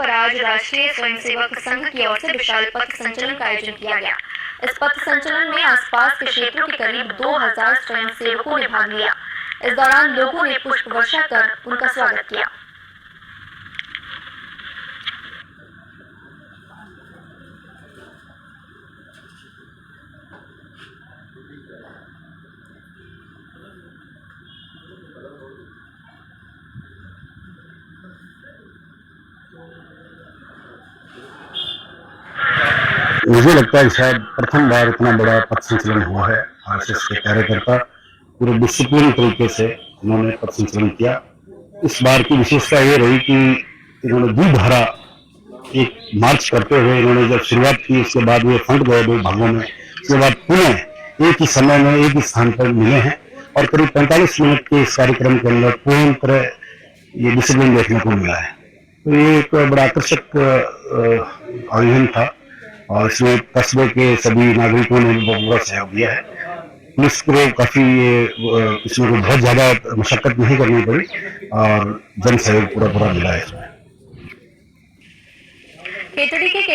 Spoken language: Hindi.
पर आज राष्ट्रीय स्वयंसेवक संघ की ओर से विशाल पथ संचलन का आयोजन किया गया। इस पथ संचलन में आसपास के क्षेत्रों के करीब 2000 स्वयंसेवकों ने भाग लिया। इस दौरान लोगों ने पुष्प वर्षा कर उनका स्वागत किया। मुझे लगता है शायद प्रथम बार इतना बड़ा पथ संचलन हुआ है। आरएसएस के कार्यकर्ता पूरे डिसिप्लिन तरीके से उन्होंने पथ संचलन किया। इस बार की विशेषता ये रही कि इन्होंने द्विधारा एक मार्च करते हुए इन्होंने जब शुरुआत की, उसके बाद ये फंड गए दो भागों में, उसके बाद पुनः एक ही समय में एक ही स्थान पर मिले हैं और करीब 45 मिनट के इस कार्यक्रम के अंदर पूर्ण तरह ये डिसिप्लिन देखने को मिला है। तो ये एक बड़ा आकर्षक आयोजन था और इसमें कस्बे के सभी नागरिकों ने बहुत सहयोग दिया है। पुलिस को काफी इसमें को बहुत ज्यादा मशक्कत नहीं करनी पड़ी और जन सहयोग पूरा मिला है इसमें।